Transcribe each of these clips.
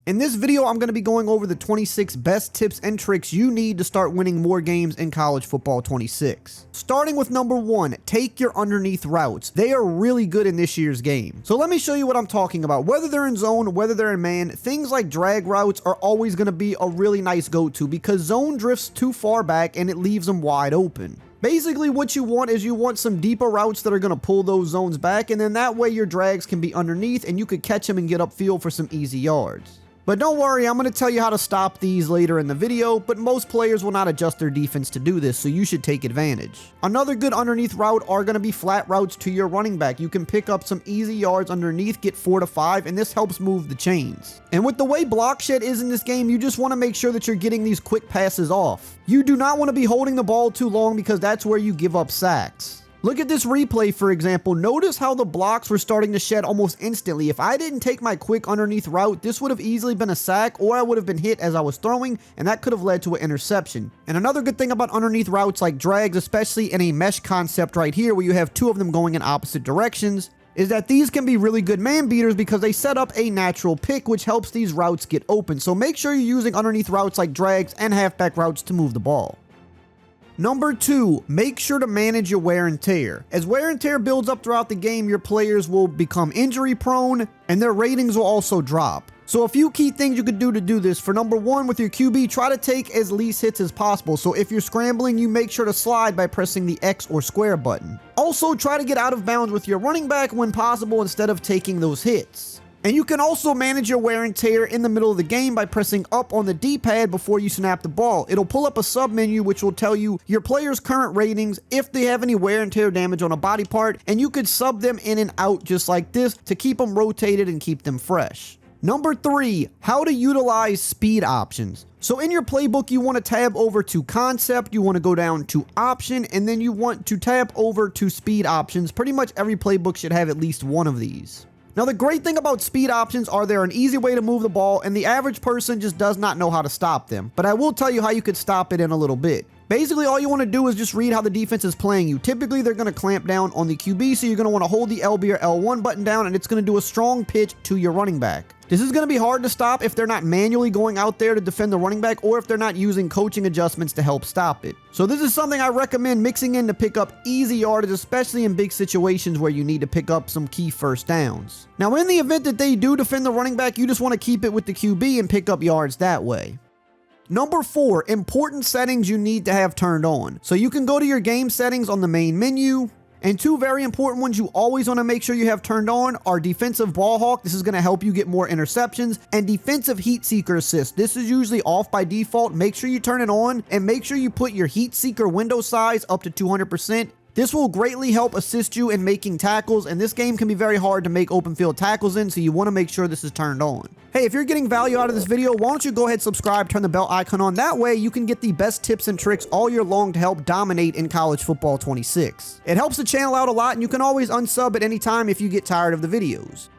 In this video, I'm going to be going over the 26 best tips and tricks you need to start winning more games in college football 26. Starting with number 1, take your underneath routes. They are really good in this year's game. So let me show you what I'm talking about. Whether they're in zone, whether they're in man, things like drag routes are always going to be a really nice go-to because zone drifts too far back and it leaves them wide open. Basically, what you want is you want some deeper routes that are going to pull those zones back, and then that way your drags can be underneath and you could catch them and get upfield for some easy yards. But don't worry, I'm going to tell you how to stop these later in the video, but most players will not adjust their defense to do this, so you should take advantage. Another good underneath route are going to be flat routes to your running back. You can pick up some easy yards underneath, get 4 to 5, and this helps move the chains. And with the way block shed is in this game, you just want to make sure that you're getting these quick passes off. You do not want to be holding the ball too long because that's where you give up sacks. Look at this replay, for example. Notice how the blocks were starting to shed almost instantly. If I didn't take my quick underneath route, this would have easily been a sack, or I would have been hit as I was throwing, and that could have led to an interception. And another good thing about underneath routes like drags, especially in a mesh concept right here where you have 2 of them going in opposite directions, is that these can be really good man beaters because they set up a natural pick, which helps these routes get open. So make sure you're using underneath routes like drags and halfback routes to move the ball. Number 2, make sure to manage your wear and tear. As wear and tear builds up throughout the game, your players will become injury prone and their ratings will also drop. So a few key things you could do to do this. For number 1, with your QB, try to take as least hits as possible. So if you're scrambling, you make sure to slide by pressing the X or square button. Also, try to get out of bounds with your running back when possible instead of taking those hits. And you can also manage your wear and tear in the middle of the game by pressing up on the D-pad before you snap the ball. It'll pull up a sub menu which will tell you your player's current ratings, if they have any wear and tear damage on a body part, and you could sub them in and out just like this to keep them rotated and keep them fresh. Number 3, how to utilize speed options. So in your playbook, you want to tab over to concept, you want to go down to option, and then you want to tab over to speed options. Pretty much every playbook should have at least one of these. Now, the great thing about speed options are they're an easy way to move the ball, and the average person just does not know how to stop them. But I will tell you how you could stop it in a little bit. Basically, all you want to do is just read how the defense is playing you. Typically, they're going to clamp down on the QB, so you're going to want to hold the LB or L1 button down, and it's going to do a strong pitch to your running back. This is going to be hard to stop if they're not manually going out there to defend the running back or if they're not using coaching adjustments to help stop it. So this is something I recommend mixing in to pick up easy yardage, especially in big situations where you need to pick up some key first downs. Now, in the event that they do defend the running back, you just want to keep it with the QB and pick up yards that way. Number 4, important settings you need to have turned on. So you can go to your game settings on the main menu. And 2 very important ones you always want to make sure you have turned on are defensive ball hawk. This is going to help you get more interceptions, and defensive heat seeker assist. This is usually off by default. Make sure you turn it on and make sure you put your heat seeker window size up to 200%. This will greatly help assist you in making tackles, and this game can be very hard to make open field tackles in, so you want to make sure this is turned on. Hey, if you're getting value out of this video, why don't you go ahead, subscribe, turn the bell icon on. That way you can get the best tips and tricks all year long to help dominate in college football 26. It helps the channel out a lot, and you can always unsub at any time if you get tired of the videos.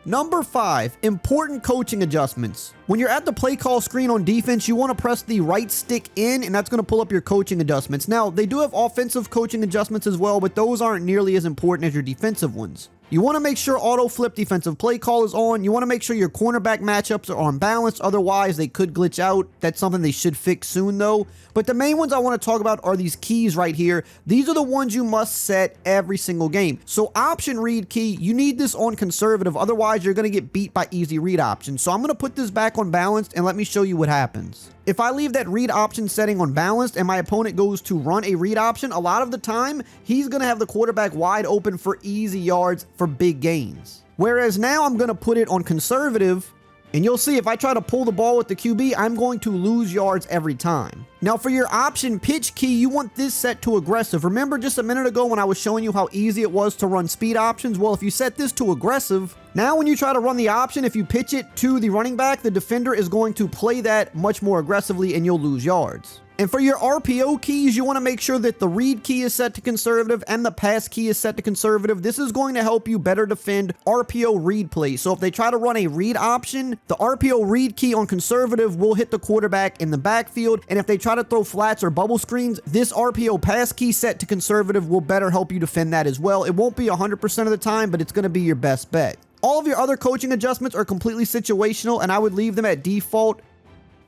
Number 5, important coaching adjustments. When you're at the play call screen on defense, you want to press the right stick in, and that's going to pull up your coaching adjustments. Now, they do have offensive coaching adjustments as well, but those aren't nearly as important as your defensive ones. You want to make sure auto flip defensive play call is on. You want to make sure your cornerback matchups are on balance. Otherwise, they could glitch out. That's something they should fix soon, though. But the main ones I want to talk about are these keys right here. These are the ones you must set every single game. So option read key, you need this on conservative. Otherwise, you're going to get beat by easy read options. So I'm going to put this back on balanced, and let me show you what happens. If I leave that read option setting on balanced and my opponent goes to run a read option, a lot of the time, he's going to have the quarterback wide open for easy yards for big gains. Whereas now I'm going to put it on conservative, and you'll see if I try to pull the ball with the QB, I'm going to lose yards every time. Now for your option pitch key, you want this set to aggressive. Remember just a minute ago when I was showing you how easy it was to run speed options? Well, if you set this to aggressive, now when you try to run the option, if you pitch it to the running back, the defender is going to play that much more aggressively and you'll lose yards. And for your RPO keys, you want to make sure that the read key is set to conservative and the pass key is set to conservative. This is going to help you better defend RPO read plays. So if they try to run a read option, the RPO read key on conservative will hit the quarterback in the backfield. And if they try to throw flats or bubble screens, this RPO pass key set to conservative will better help you defend that as well. It won't be 100% of the time, but it's going to be your best bet. All of your other coaching adjustments are completely situational, and I would leave them at default.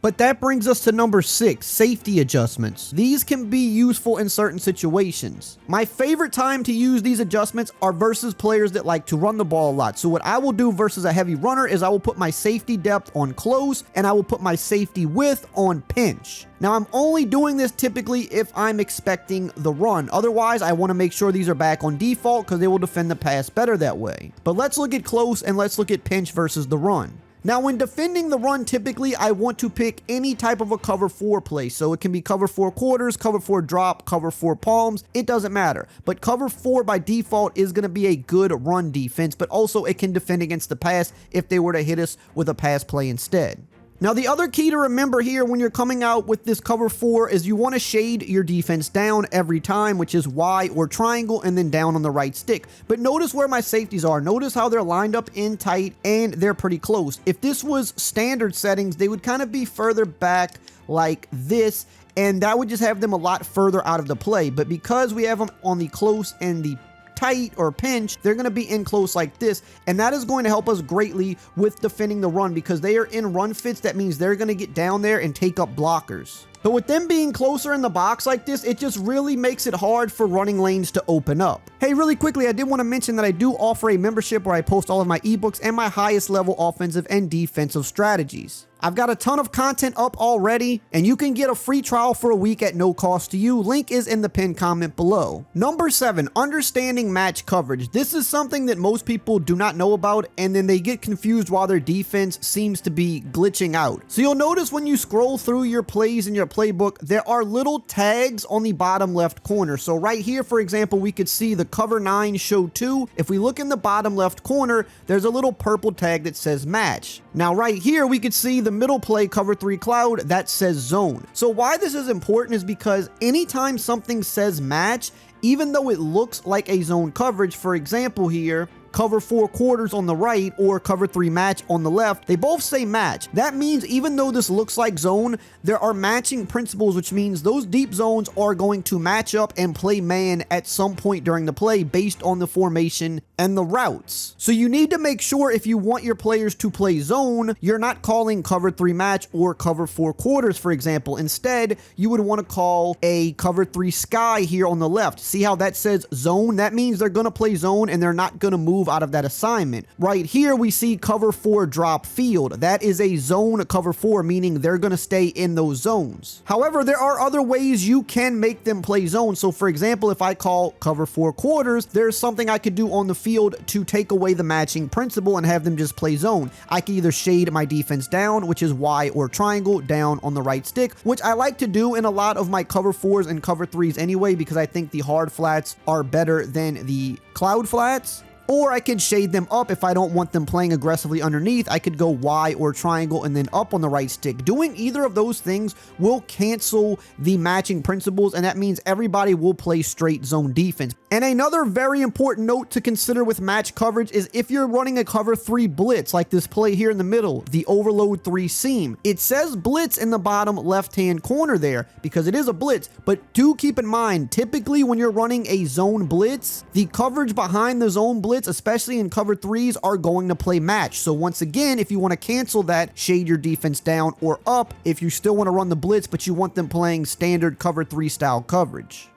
But that brings us to number 6, safety adjustments. These can be useful in certain situations. My favorite time to use these adjustments are versus players that like to run the ball a lot. So what I will do versus a heavy runner is I will put my safety depth on close, and I will put my safety width on pinch. Now, I'm only doing this typically if I'm expecting the run. Otherwise, I want to make sure these are back on default because they will defend the pass better that way. But let's look at close and let's look at pinch versus the run. Now, when defending the run, typically I want to pick any type of a cover 4 play. So it can be cover 4 quarters, cover 4 drop, cover 4 palms. It doesn't matter. But cover 4 by default is going to be a good run defense, but also it can defend against the pass if they were to hit us with a pass play instead. Now, the other key to remember here when you're coming out with this cover 4 is you want to shade your defense down every time, which is Y or triangle and then down on the right stick. But notice where my safeties are. Notice how they're lined up in tight and they're pretty close. If this was standard settings, they would kind of be further back like this, and that would just have them a lot further out of the play. But because we have them on the close and the tight or pinch, they're going to be in close like this, and that is going to help us greatly with defending the run because they are in run fits. That means they're going to get down there and take up blockers. But with them being closer in the box like this, it just really makes it hard for running lanes to open up. Hey, really quickly, I did want to mention that I do offer a membership where I post all of my ebooks and my highest level offensive and defensive strategies. I've got a ton of content up already, and you can get a free trial for a week at no cost to you. Link is in the pinned comment below. Number 7, understanding match coverage. This is something that most people do not know about, and then they get confused while their defense seems to be glitching out. So you'll notice when you scroll through your plays in your playbook, there are little tags on the bottom left corner. So right here, for example, we could see the cover 9 show 2. If we look in the bottom left corner, there's a little purple tag that says match. Now right here, we could see the middle play cover 3 cloud that says zone. So why this is important is because anytime something says match, even though it looks like a zone coverage, for example here, cover 4 quarters on the right or cover 3 match on the left, they both say match. That means even though this looks like zone, there are matching principles, which means those deep zones are going to match up and play man at some point during the play based on the formation and the routes. So you need to make sure if you want your players to play zone, you're not calling cover 3 match or cover 4 quarters, for example. Instead, you would want to call a cover 3 sky here on the left. See how that says zone? That means they're going to play zone and they're not going to move out of that assignment. Right here, we see cover 4 drop field. That is a zone cover 4, meaning they're going to stay in those zones. However, there are other ways you can make them play zone. So for example, if I call cover 4 quarters, there's something I could do on the field to take away the matching principle and have them just play zone. I can either shade my defense down, which is Y or triangle down on the right stick, which I like to do in a lot of my cover 4s and cover 3s anyway, because I think the hard flats are better than the cloud flats. Or I can shade them up if I don't want them playing aggressively underneath. I could go Y or triangle and then up on the right stick. Doing either of those things will cancel the matching principles, and that means everybody will play straight zone defense. And another very important note to consider with match coverage is if you're running a cover 3 blitz, like this play here in the middle, the overload 3 seam. It says blitz in the bottom left-hand corner there because it is a blitz, but do keep in mind, typically when you're running a zone blitz, the coverage behind the zone blitz, especially in cover 3s, are going to play match. So once again, if you want to cancel that, shade your defense down or up if you still want to run the blitz, but you want them playing standard cover 3 style coverage.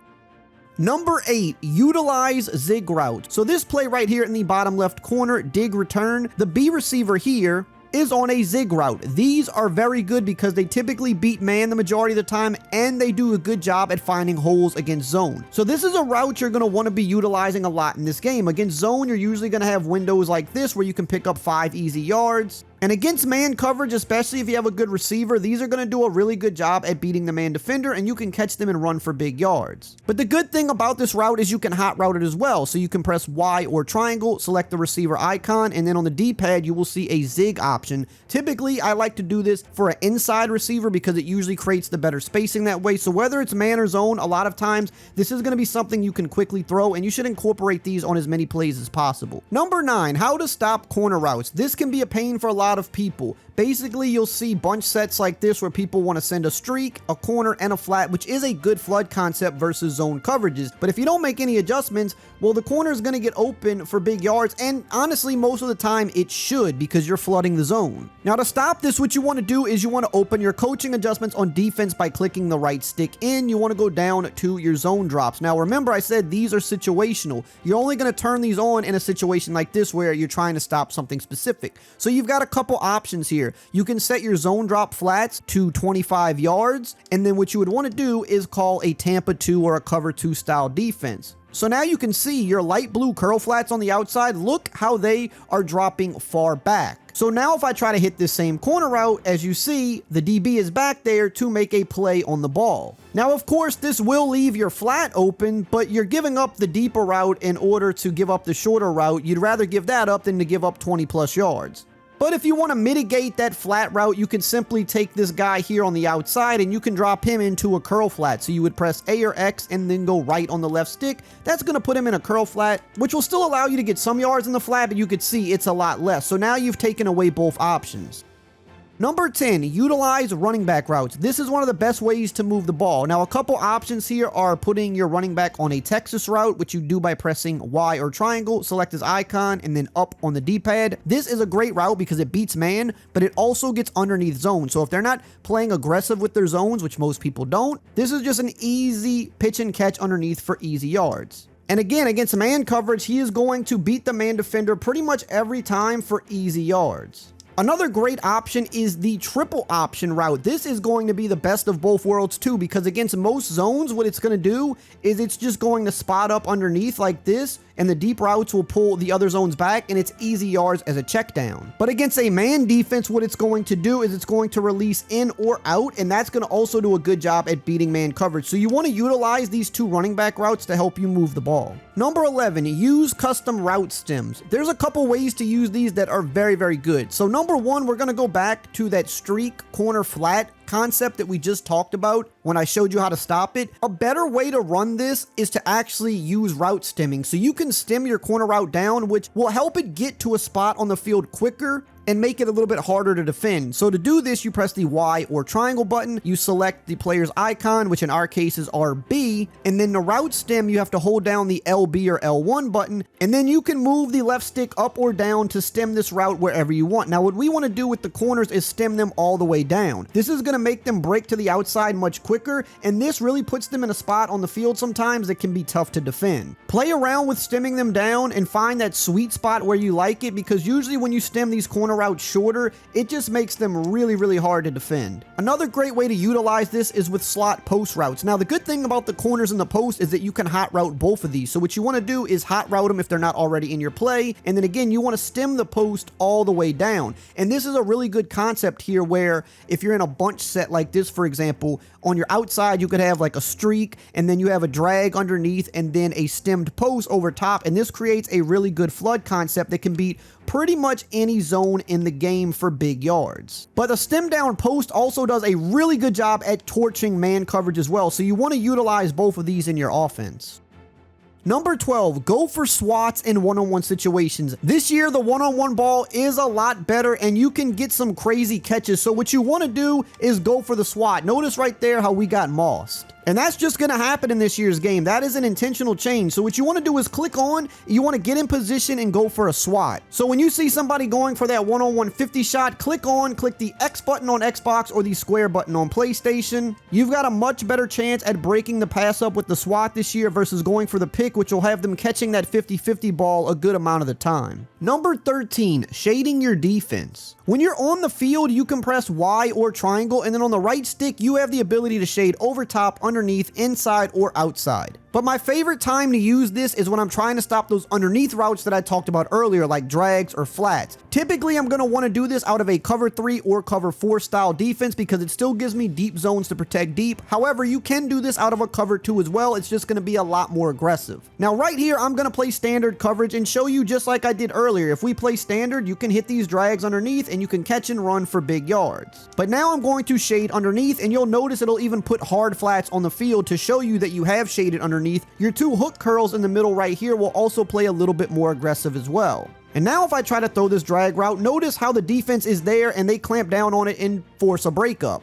Number 8, utilize Zig Routes. So this play right here in the bottom left corner, dig return, the B receiver here is on a zig route. These are very good because they typically beat man the majority of the time, and they do a good job at finding holes against zone. So this is a route you're going to want to be utilizing a lot in this game. Against zone, you're usually going to have windows like this where you can pick up 5 easy yards. And against man coverage, especially if you have a good receiver, these are going to do a really good job at beating the man defender, and you can catch them and run for big yards. But the good thing about this route is you can hot route it as well. So you can press Y or triangle, select the receiver icon, and then on the D-pad, you will see a zig option. Typically, I like to do this for an inside receiver because it usually creates the better spacing that way. So whether it's man or zone, a lot of times, this is going to be something you can quickly throw, and you should incorporate these on as many plays as possible. Number 9, how to stop corner routes. This can be a pain for a lot lot of people. Basically, you'll see bunch sets like this where people want to send a streak, a corner, and a flat, which is a good flood concept versus zone coverages. But if you don't make any adjustments, well, the corner is going to get open for big yards, and honestly, most of the time it should, because you're flooding the zone. Now, to stop this, what you want to do is you want to open your coaching adjustments on defense by clicking the right stick in. You want to go down to your zone drops. Now, remember I said these are situational. You're only going to turn these on in a situation like this where you're trying to stop something specific. So you've got a couple options here. You can set your zone drop flats to 25 yards, and then what you would want to do is call a Tampa 2 or a cover 2 style defense. So now you can see your light blue curl flats on the outside. Look how they are dropping far back. So now if I try to hit this same corner route, as you see, the DB is back there to make a play on the ball. Now, of course, this will leave your flat open, but you're giving up the deeper route in order to give up the shorter route. You'd rather give that up than to give up 20 plus yards. But if you want to mitigate that flat route, you can simply take this guy here on the outside and you can drop him into a curl flat. So you would press A or X and then go right on the left stick. That's going to put him in a curl flat, which will still allow you to get some yards in the flat, but you could see it's a lot less. So now you've taken away both options. Number 10, utilize running back routes. This is one of the best ways to move the ball. Now, a couple options here are putting your running back on a Texas route, which you do by pressing Y or triangle, select his icon, and then up on the D-pad. This is a great route because it beats man, but it also gets underneath zone. So if they're not playing aggressive with their zones, which most people don't, this is just an easy pitch and catch underneath for easy yards. And again, against man coverage, he is going to beat the man defender pretty much every time for easy yards. Another great option is the triple option route. This is going to be the best of both worlds too, because against most zones, what it's going to do is it's just going to spot up underneath like this, and the deep routes will pull the other zones back, and it's easy yards as a check down. But against a man defense, what it's going to do is it's going to release in or out, and that's going to also do a good job at beating man coverage. So you want to utilize these two running back routes to help you move the ball. Number 11, use custom route stems. There's a couple ways to use these that are very, very good. So number 1, we're going to go back to that streak corner flat concept that we just talked about when I showed you how to stop it. A better way to run this is to actually use route stemming. So you can stem your corner route down, which will help it get to a spot on the field quicker and make it a little bit harder to defend. So to do this, you press the Y or triangle button, you select the player's icon, which in our case is RB, and then the route stem, you have to hold down the LB or L1 button, and then you can move the left stick up or down to stem this route wherever you want. Now, what we want to do with the corners is stem them all the way down. This is going to make them break to the outside much quicker, and this really puts them in a spot on the field sometimes that can be tough to defend. Play around with stemming them down and find that sweet spot where you like it, because usually when you stem these corner routes shorter, it just makes them really, really hard to defend. Another great way to utilize this is with slot post routes. Now, the good thing about the corners and the post is that you can hot route both of these. So what you want to do is hot route them if they're not already in your play, and then again, you want to stem the post all the way down. And this is a really good concept here where if you're in a bunch set like this, for example, on your outside, you could have like a streak, and then you have a drag underneath, and then a stemmed post over top, and this creates a really good flood concept that can beat pretty much any zone in the game for big yards. But the stem down post also does a really good job at torching man coverage as well, so you want to utilize both of these in your offense. Number 12, go for swats in one-on-one situations. This year, the one-on-one ball is a lot better, and you can get some crazy catches. So what you want to do is go for the swat. Notice right there how we got mossed. And that's just going to happen in this year's game. That is an intentional change. So what you want to do is click on, you want to get in position and go for a swat. So when you see somebody going for that one-on-one 50 shot, click the X button on Xbox or the square button on PlayStation. You've got a much better chance at breaking the pass up with the swat this year versus going for the pick, which will have them catching that 50-50 ball a good amount of the time. Number 13, shading your defense. When you're on the field, you can press Y or triangle, and then on the right stick, you have the ability to shade over top, underneath, inside, or outside. But my favorite time to use this is when I'm trying to stop those underneath routes that I talked about earlier, like drags or flats. Typically, I'm going to want to do this out of a cover 3 or cover 4 style defense because it still gives me deep zones to protect deep. However, you can do this out of a cover 2 as well. It's just going to be a lot more aggressive. Now, right here, I'm going to play standard coverage and show you just like I did earlier. If we play standard, you can hit these drags underneath and you can catch and run for big yards. But now I'm going to shade underneath, and you'll notice it'll even put hard flats on the field to show you that you have shaded underneath. Your two hook curls in the middle right here will also play a little bit more aggressive as well. And now if I try to throw this drag route, notice how the defense is there and they clamp down on it and force a breakup.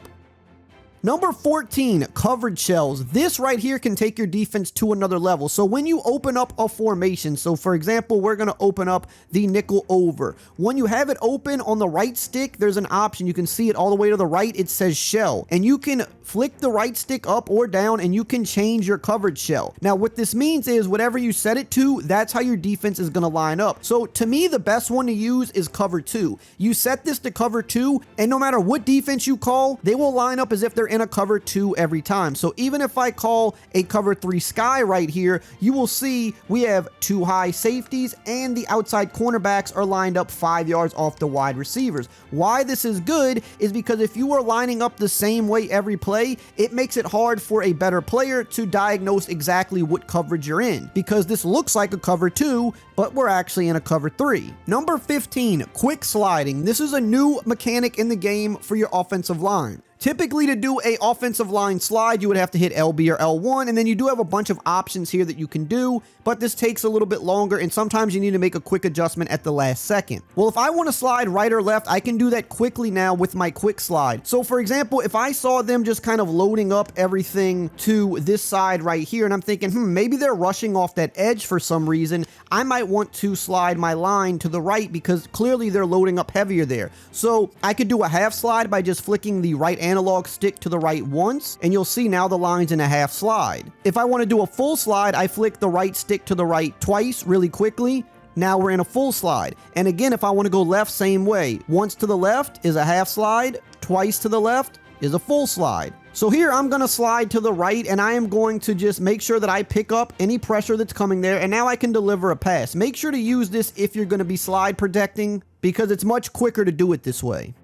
Number 14, coverage shells. This right here can take your defense to another level. So when you open up a formation, so for example, we're going to open up the nickel over. When you have it open on the right stick, there's an option. You can see it all the way to the right. It says shell, and you can flick the right stick up or down and you can change your coverage shell. Now what this means is whatever you set it to, that's how your defense is going to line up. So to me, the best one to use is cover 2. You set this to cover 2, and no matter what defense you call, they will line up as if they're in a cover 2 every time. So even if I call a cover 3 sky right here, you will see we have 2 high safeties and the outside cornerbacks are lined up 5 yards off the wide receivers. Why this is good is because if you are lining up the same way every play, it makes it hard for a better player to diagnose exactly what coverage you're in, because this looks like a cover 2, but we're actually in a cover 3. Number 15, quick sliding. This is a new mechanic in the game for your offensive line. Typically, to do a offensive line slide, you would have to hit LB or L1, and then you do have a bunch of options here that you can do, but this takes a little bit longer, and sometimes you need to make a quick adjustment at the last second. Well, if I want to slide right or left, I can do that quickly now with my quick slide. So for example, if I saw them just kind of loading up everything to this side right here, and I'm thinking, maybe they're rushing off that edge for some reason, I might want to slide my line to the right because clearly they're loading up heavier there. So I could do a half slide by just flicking the right analog stick to the right once, and you'll see now the line's in a half slide. If I want to do a full slide, I flick the right stick to the right twice really quickly. Now we're in a full slide. And again, if I want to go left, same way. Once to the left is a half slide, twice to the left is a full slide. So here I'm going to slide to the right, and I am going to just make sure that I pick up any pressure that's coming there, and now I can deliver a pass. Make sure to use this if you're going to be slide protecting, because it's much quicker to do it this way.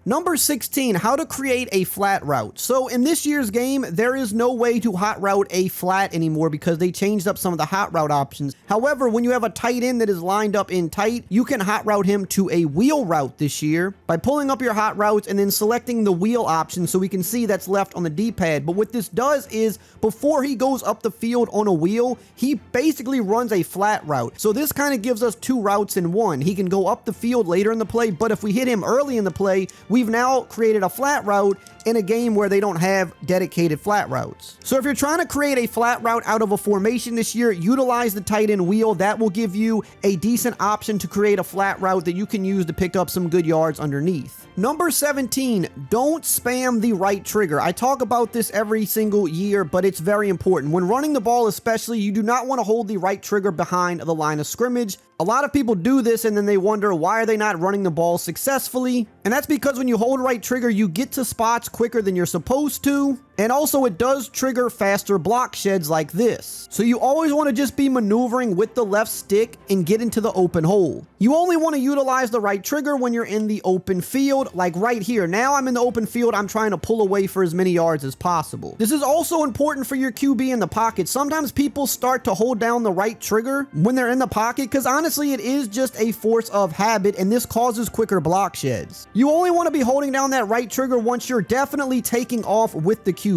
Number 16, how to create a flat route. So in this year's game, there is no way to hot route a flat anymore because they changed up some of the hot route options. However, when you have a tight end that is lined up in tight, you can hot route him to a wheel route this year by pulling up your hot routes and then selecting the wheel option so we can see that's left on the D-pad. But what this does is before he goes up the field on a wheel, he basically runs a flat route. So this kind of gives us 2 routes in one. He can go up the field later in the play, but if we hit him early in the play, we've now created a flat route in a game where they don't have dedicated flat routes. So if you're trying to create a flat route out of a formation this year, utilize the tight end wheel. That will give you a decent option to create a flat route that you can use to pick up some good yards underneath. Number 17, don't spam the right trigger. I talk about this every single year, but it's very important. When running the ball especially, you do not want to hold the right trigger behind the line of scrimmage. A lot of people do this and then they wonder why are they not running the ball successfully? And that's because when you hold right trigger, you get to spots quicker than you're supposed to. And also it does trigger faster block sheds like this. So you always want to just be maneuvering with the left stick and get into the open hole. You only want to utilize the right trigger when you're in the open field, like right here. Now I'm in the open field, I'm trying to pull away for as many yards as possible. This is also important for your QB in the pocket. Sometimes people start to hold down the right trigger when they're in the pocket because honestly it is just a force of habit and this causes quicker block sheds. You only want to be holding down that right trigger once you're definitely taking off with the QB.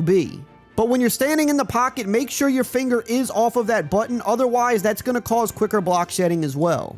But when you're standing in the pocket, make sure your finger is off of that button. Otherwise, that's going to cause quicker block shedding as well.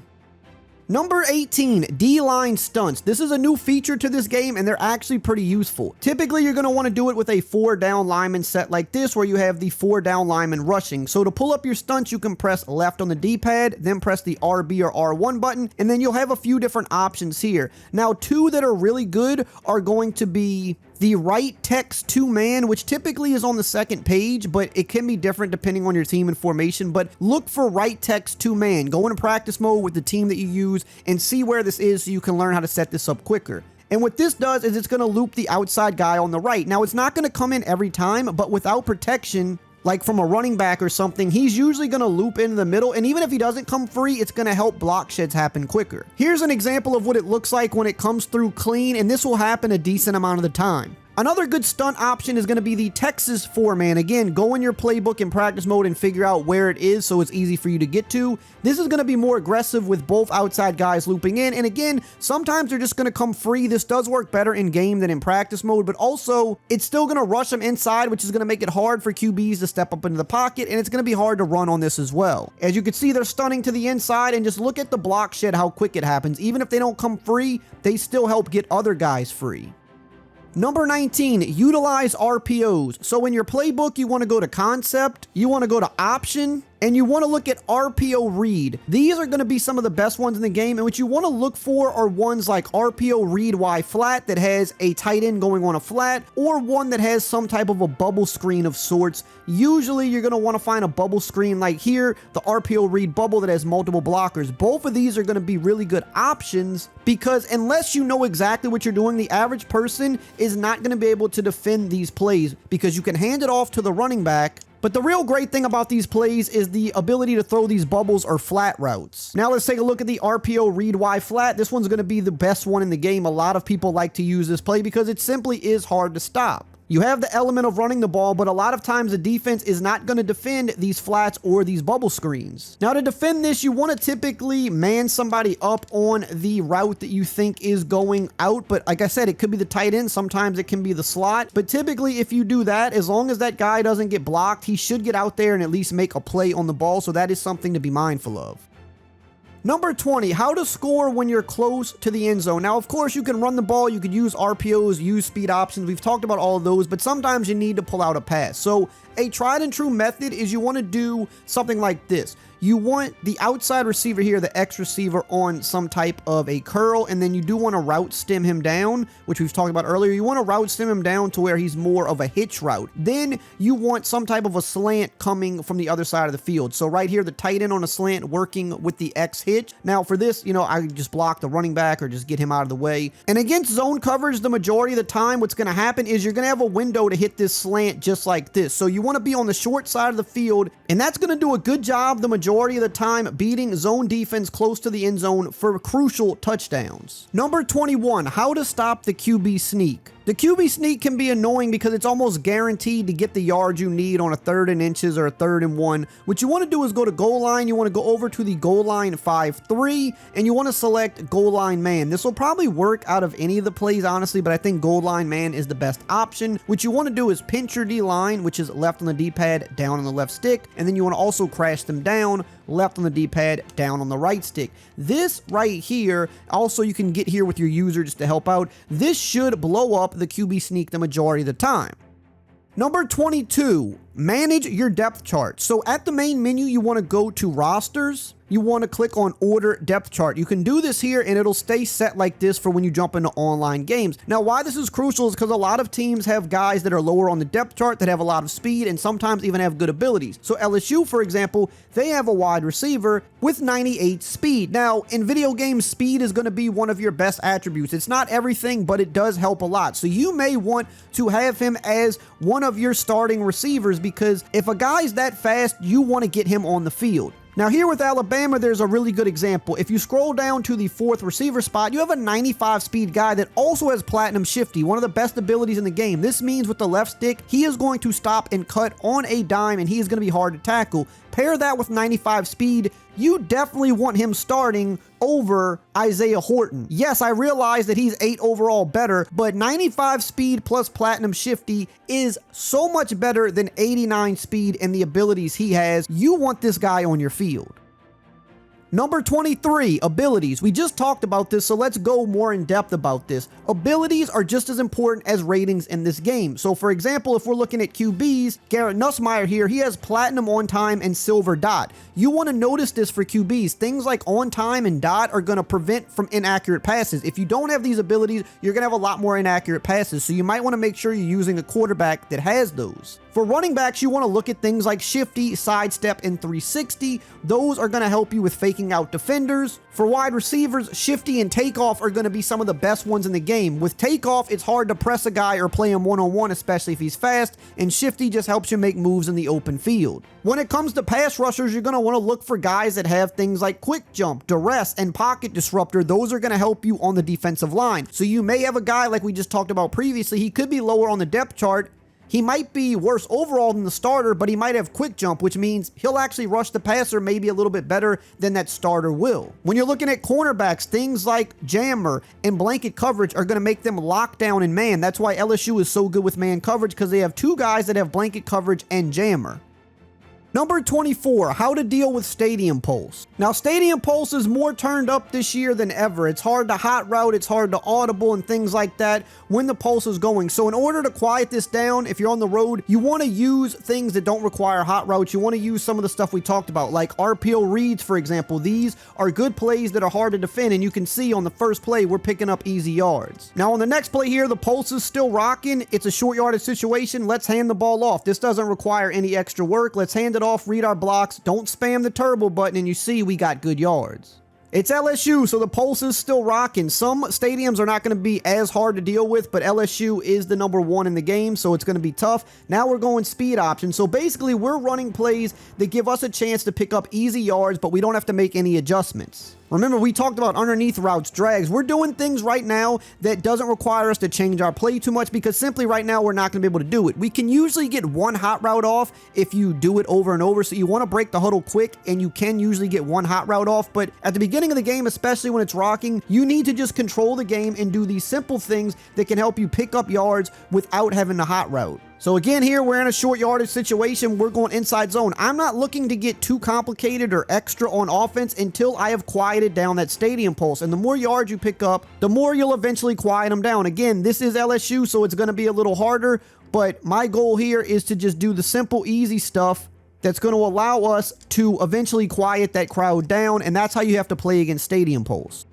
Number 18, D-line stunts. This is a new feature to this game and they're actually pretty useful. Typically, you're going to want to do it with a 4-down lineman set like this where you have the 4-down lineman rushing. So to pull up your stunts, you can press left on the D-pad, then press the RB or R1 button, and then you'll have a few different options here. Now, 2 that are really good are going to be the right text 2-man, which typically is on the second page, but it can be different depending on your team and formation. But look for right text 2-man. Go into practice mode with the team that you use and see where this is so you can learn how to set this up quicker. And what this does is it's going to loop the outside guy on the right. Now, it's not going to come in every time, but without protection, like from a running back or something, he's usually going to loop into the middle, and even if he doesn't come free, it's going to help block sheds happen quicker. Here's an example of what it looks like when it comes through clean, and this will happen a decent amount of the time. Another good stunt option is going to be the Texas 4-man. Again, go in your playbook in practice mode and figure out where it is so it's easy for you to get to. This is going to be more aggressive with both outside guys looping in. And again, sometimes they're just going to come free. This does work better in game than in practice mode, but also it's still going to rush them inside, which is going to make it hard for QBs to step up into the pocket, and it's going to be hard to run on this as well. As you can see, they're stunning to the inside, and just look at the block shed, how quick it happens. Even if they don't come free, they still help get other guys free. Number 19, utilize RPOs. So in your playbook, you want to go to concept, you want to go to option, and you want to look at RPO read. These are going to be some of the best ones in the game, and what you want to look for are ones like RPO read Y flat that has a tight end going on a flat, or one that has some type of a bubble screen of sorts. Usually you're going to want to find a bubble screen like here, the RPO read bubble that has multiple blockers. Both of these are going to be really good options because unless you know exactly what you're doing, the average person is not going to be able to defend these plays because you can hand it off to the running back. But the real great thing about these plays is the ability to throw these bubbles or flat routes. Now let's take a look at the RPO read Y flat. This one's going to be the best one in the game. A lot of people like to use this play because it simply is hard to stop. You have the element of running the ball, but a lot of times the defense is not going to defend these flats or these bubble screens. Now to defend this, you want to typically man somebody up on the route that you think is going out. But like I said, it could be the tight end. Sometimes it can be the slot. But typically if you do that, as long as that guy doesn't get blocked, he should get out there and at least make a play on the ball. So that is something to be mindful of. Number 20, how to score when you're close to the end zone. Now, of course, you can run the ball, you could use RPOs, use speed options. We've talked about all of those, but sometimes you need to pull out a pass. So a tried and true method is you want to do something like this. You want the outside receiver here, the X receiver, on some type of a curl, and then you do want to route stem him down, which we've talked about earlier. You want to route stem him down to where he's more of a hitch route. Then you want some type of a slant coming from the other side of the field. So right here, the tight end on a slant working with the X hitch. Now for this, I just block the running back or just get him out of the way. And against zone coverage, the majority of the time, what's going to happen is you're going to have a window to hit this slant just like this. So you want to be on the short side of the field, and that's going to do a good job the majority of the time beating zone defense close to the end zone for crucial touchdowns. Number 21, how to stop the QB sneak. The QB sneak can be annoying because it's almost guaranteed to get the yards you need on a 3rd and inches or a 3rd and 1. What you want to do is go to goal line. You want to go over to the goal line 5-3, and you want to select goal line man. This will probably work out of any of the plays, honestly, but I think goal line man is the best option. What you want to do is pinch your D line, which is left on the D-pad, down on the left stick, and then you want to also crash them down, left on the D-pad, down on the right stick. This right here, also you can get here with your user just to help out. This should blow up the QB sneak the majority of the time. Number 22, manage your depth chart. So at the main menu, you want to go to rosters. You want to click on order depth chart. You can do this here and it'll stay set like this for when you jump into online games. Now, why this is crucial is because a lot of teams have guys that are lower on the depth chart that have a lot of speed and sometimes even have good abilities. So LSU, for example, they have a wide receiver with 98 speed. Now, in video games, speed is going to be one of your best attributes. It's not everything, but it does help a lot. So you may want to have him as one of your starting receivers because if a guy's that fast, you want to get him on the field. Now here with Alabama, there's a really good example. If you scroll down to the 4th receiver spot, you have a 95 speed guy that also has platinum shifty, one of the best abilities in the game. This means with the left stick, he is going to stop and cut on a dime and he is going to be hard to tackle. Pair that with 95 speed, you definitely want him starting over Isaiah Horton. Yes, I realize that he's 8 overall better, but 95 speed plus platinum shifty is so much better than 89 speed and the abilities he has. You want this guy on your field. Number 23, abilities. We just talked about this, so let's go more in depth about this. Abilities are just as important as ratings in this game. So for example, if we're looking at QBs, Garrett Nussmeier here, he has platinum on time and silver dot. You want to notice this for QBs. Things like on time and dot are going to prevent from inaccurate passes. If you don't have these abilities, you're going to have a lot more inaccurate passes. So you might want to make sure you're using a quarterback that has those. For running backs, you want to look at things like shifty, sidestep, and 360. Those are going to help you with faking taking out defenders. For wide receivers, Shifty and Takeoff are going to be some of the best ones in the game. With Takeoff, it's hard to press a guy or play him one-on-one, especially if he's fast, and Shifty just helps you make moves in the open field. When it comes to pass rushers, you're going to want to look for guys that have things like quick jump, duress, and pocket disruptor. Those are going to help you on the defensive line. So you may have a guy like we just talked about previously. He could be lower on the depth chart. He might be worse overall than the starter, but he might have quick jump, which means he'll actually rush the passer maybe a little bit better than that starter will. When you're looking at cornerbacks, things like jammer and blanket coverage are going to make them lock down in man. That's why LSU is so good with man coverage, because they have two guys that have blanket coverage and jammer. Number 24, how to deal with Stadium Pulse. Now, Stadium Pulse is more turned up this year than ever. It's hard to hot route, it's hard to audible and things like that when the pulse is going. So in order to quiet this down, if you're on the road, you want to use things that don't require hot routes. You want to use some of the stuff we talked about, like RPO reads, for example. These are good plays that are hard to defend, and you can see on the first play, we're picking up easy yards. Now, on the next play here, the pulse is still rocking. It's a short yardage situation. Let's hand the ball off. This doesn't require any extra work. Let's hand it off, read our blocks, don't spam the turbo button, and you see we got good yards. It's LSU, so the pulse is still rocking. Some stadiums are not going to be as hard to deal with, but LSU is the number one in the game, so it's going to be tough. Now we're going speed option. So basically, we're running plays that give us a chance to pick up easy yards, but we don't have to make any adjustments. Remember, we talked about underneath routes, drags. We're doing things right now that doesn't require us to change our play too much, because simply right now we're not going to be able to do it. We can usually get one hot route off if you do it over and over, so you want to break the huddle quick, and you can usually get one hot route off. But at the beginning of the game, especially when it's rocking, you need to just control the game and do these simple things that can help you pick up yards without having the hot route. So again, here we're in a short yardage situation. We're going inside zone. I'm not looking to get too complicated or extra on offense until I have quieted down that Stadium Pulse. And the more yards you pick up, the more you'll eventually quiet them down. Again, this is LSU, so it's going to be a little harder. But my goal here is to just do the simple, easy stuff that's going to allow us to eventually quiet that crowd down. And that's how you have to play against Stadium Pulse.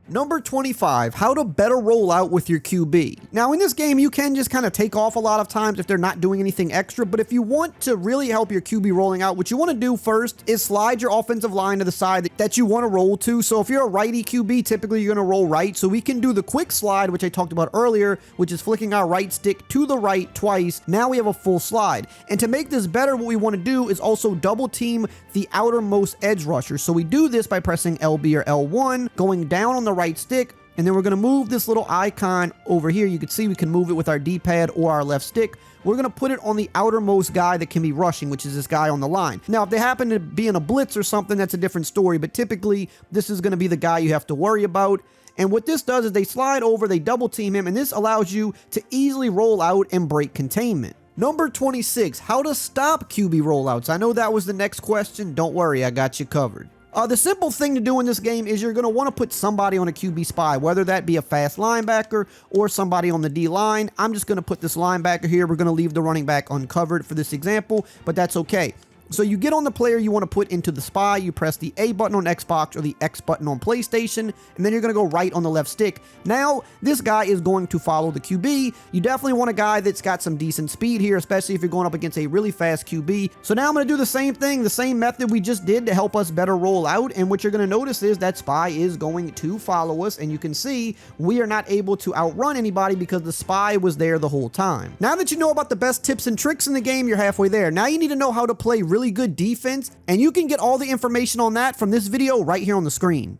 Number 25, how to better roll out with your QB. Now in this game, you can just kind of take off a lot of times if they're not doing anything extra, but if you want to really help your QB rolling out, what you want to do first is slide your offensive line to the side that you want to roll to. So if you're a righty QB, typically you're going to roll right. So we can do the quick slide, which I talked about earlier, which is flicking our right stick to the right twice. Now we have a full slide. And to make this better, what we want to do is also double team the outermost edge rusher. So we do this by pressing LB or L1, going down on the right stick, and then we're going to move this little icon over here. You can see we can move it with our D-pad or our left stick. We're going to put it on the outermost guy that can be rushing, which is this guy on the line. Now, if they happen to be in a blitz or something, that's a different story, but typically this is going to be the guy you have to worry about. And what this does is they slide over, they double team him, and this allows you to easily roll out and break containment. Number 26, how to stop QB rollouts. I know that was the next question. Don't worry, I got you covered. The simple thing to do in this game is you're going to want to put somebody on a QB spy, whether that be a fast linebacker or somebody on the D-line. I'm just going to put this linebacker here. We're going to leave the running back uncovered for this example, but that's okay. So you get on the player you want to put into the spy, you press the A button on Xbox or the X button on PlayStation, and then you're going to go right on the left stick. Now, this guy is going to follow the QB. You definitely want a guy that's got some decent speed here, especially if you're going up against a really fast QB. So now I'm going to do the same thing, the same method we just did to help us better roll out, and what you're going to notice is that spy is going to follow us, and you can see we are not able to outrun anybody because the spy was there the whole time. Now that you know about the best tips and tricks in the game, you're halfway there. Now you need to know how to play really good defense, and you can get all the information on that from this video right here on the screen.